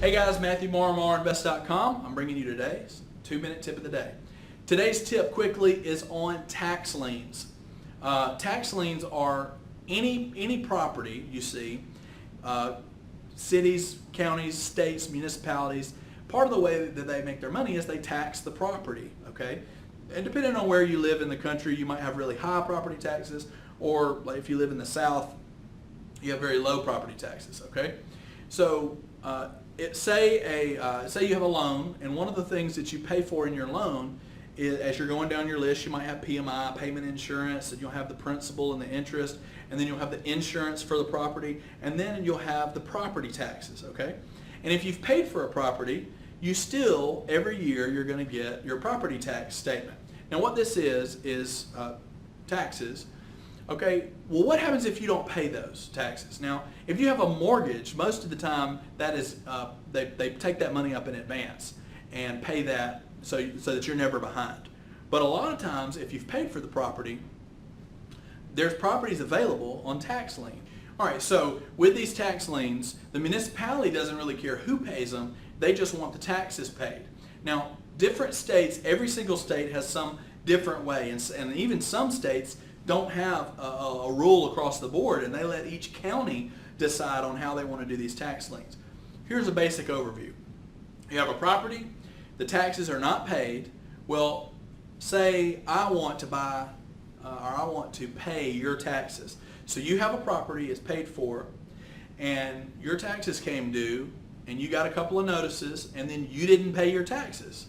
Hey guys, Matthew Morrow, MorrowInvest.com. I'm bringing you today's 2-minute tip of the day. Today's tip quickly is on tax liens. Tax liens are any property you see, cities, counties, states, municipalities. Part of the way that they make their money is they tax the property, okay? And depending on where you live in the country, you might have really high property taxes, or like if you live in the South, you have very low property taxes, okay? So say you have a loan, and one of the things that you pay for in your loan is, as you're going down your list, you might have PMI, payment insurance, and you'll have the principal and the interest, and then you'll have the insurance for the property, and then you'll have the property taxes, okay? And if you've paid for a property, you still, every year, you're going to get your property tax statement. Now what this is taxes. Okay, well what happens if you don't pay those taxes? Now, if you have a mortgage, most of the time that is, they take that money up in advance and pay that so that you're never behind. But a lot of times, if you've paid for the property, there's properties available on tax lien. All right, so with these tax liens, the municipality doesn't really care who pays them, they just want the taxes paid. Now, different states, every single state has some different way, and even some states don't have a rule across the board, and they let each county decide on how they want to do these tax liens. Here's a basic overview. You have a property, the taxes are not paid. Well, say I want to buy or I want to pay your taxes. So you have a property, it's paid for, and your taxes came due, and you got a couple of notices, and then you didn't pay your taxes.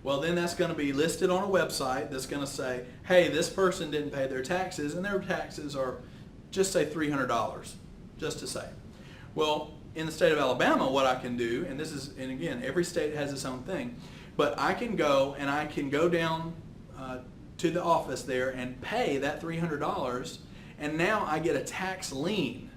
Well, then that's going to be listed on a website that's going to say, hey, this person didn't pay their taxes, and their taxes are, just say $300, just to say. Well, in the state of Alabama, what I can do, and again, every state has its own thing, but I can go down to the office there and pay that $300, and now I get a tax lien.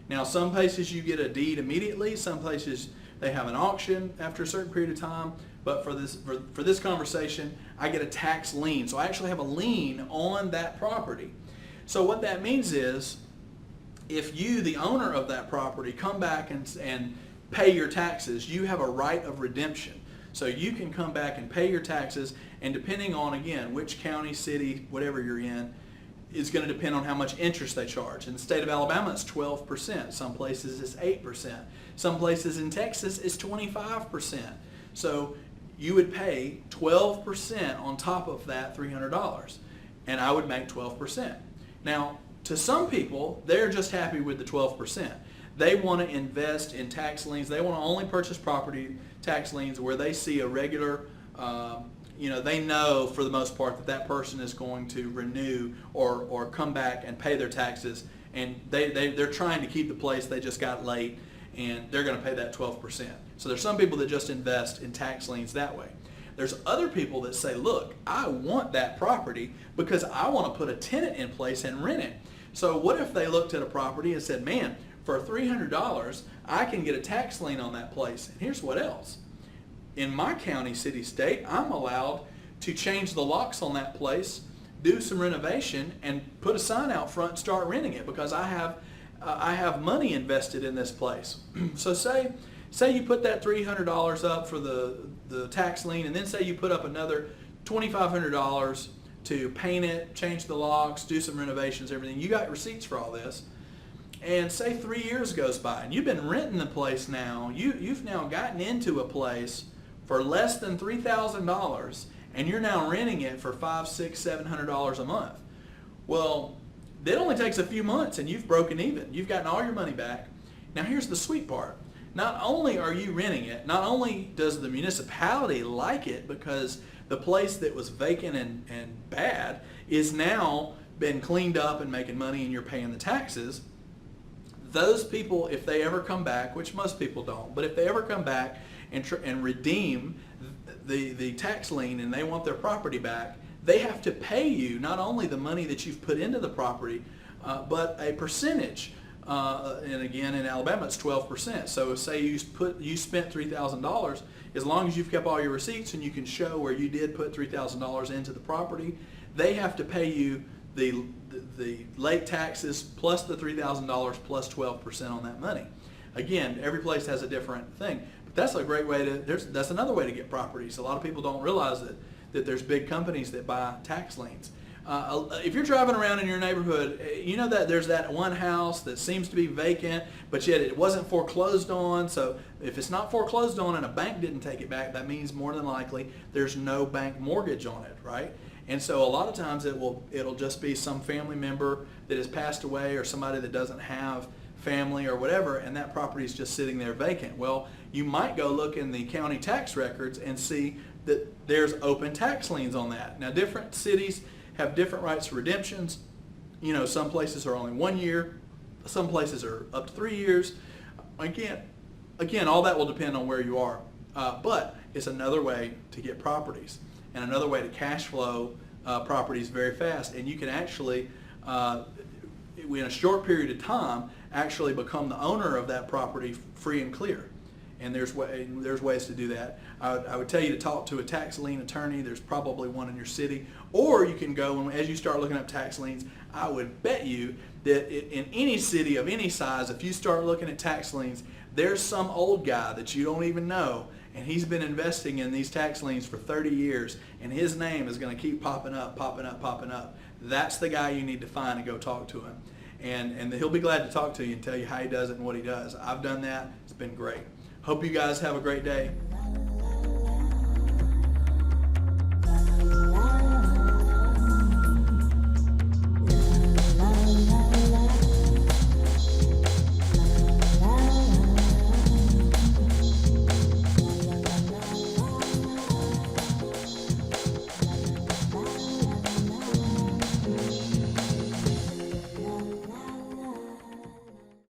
Now, some places you get a deed immediately, some places they have an auction after a certain period of time, but for this conversation, I get a tax lien. So I actually have a lien on that property. So what that means is, if you, the owner of that property, come back and pay your taxes, you have a right of redemption. So you can come back and pay your taxes, and depending on, again, which county, city, whatever you're in, is going to depend on how much interest they charge. In the state of Alabama, it's 12%. Some places it's 8%. Some places in Texas it's 25%. So you would pay 12% on top of that $300, and I would make 12%. Now, to some people, they're just happy with the 12%. They want to invest in tax liens. They want to only purchase property tax liens where they see a regular, they know for the most part that person is going to renew or come back and pay their taxes, and they're trying to keep the place. They just got late, and they're going to pay that 12%. So there's some people that just invest in tax liens that way. There's other people that say, look, I want that property because I want to put a tenant in place and rent it. So what if they looked at a property and said, man, for $300, I can get a tax lien on that place. And here's what else. In my county, city, state, I'm allowed to change the locks on that place, do some renovation, and put a sign out front and start renting it because I have money invested in this place. So say you put that $300 up for the tax lien, and then say you put up another $2,500 to paint it, change the locks, do some renovations, everything. You got receipts for all this. And say 3 years goes by, and you've been renting the place now. You've now gotten into a place for less than $3,000, and you're now renting it for $500, $600, $700 a month. Well, it only takes a few months, and you've broken even. You've gotten all your money back. Now here's the sweet part. Not only are you renting it, not only does the municipality like it because the place that was vacant and bad is now been cleaned up and making money, and you're paying the taxes. Those people, if they ever come back, which most people don't, but if they ever come back and redeem the tax lien and they want their property back, they have to pay you not only the money that you've put into the property, but a percentage. And again, in Alabama, it's 12%. So say you spent $3,000, as long as you've kept all your receipts and you can show where you did put $3,000 into the property, they have to pay you the late taxes plus the $3,000 plus 12% on that money. Again, every place has a different thing. That's a great way to, that's another way to get properties. A lot of people don't realize that there's big companies that buy tax liens. If you're driving around in your neighborhood, you know that there's that one house that seems to be vacant, but yet it wasn't foreclosed on. So if it's not foreclosed on and a bank didn't take it back, that means more than likely there's no bank mortgage on it, right? And so a lot of times it'll just be some family member that has passed away or somebody that doesn't have family or whatever, and that property is just sitting there vacant. Well, you might go look in the county tax records and see that there's open tax liens on that. Now, different cities have different rights to redemptions. You know, some places are only 1 year, some places are up to 3 years. Again, all that will depend on where you are. But it's another way to get properties and another way to cash flow properties very fast. And you can actually, in a short period of time, actually become the owner of that property free and clear. And there's ways to do that. I would tell you to talk to a tax lien attorney. There's probably one in your city. Or you can go, and as you start looking up tax liens, I would bet you that in any city of any size, if you start looking at tax liens, there's some old guy that you don't even know, and he's been investing in these tax liens for 30 years, and his name is going to keep popping up, popping up, popping up. That's the guy you need to find and go talk to him. And he'll be glad to talk to you and tell you how he does it and what he does. I've done that. It's been great. Hope you guys have a great day.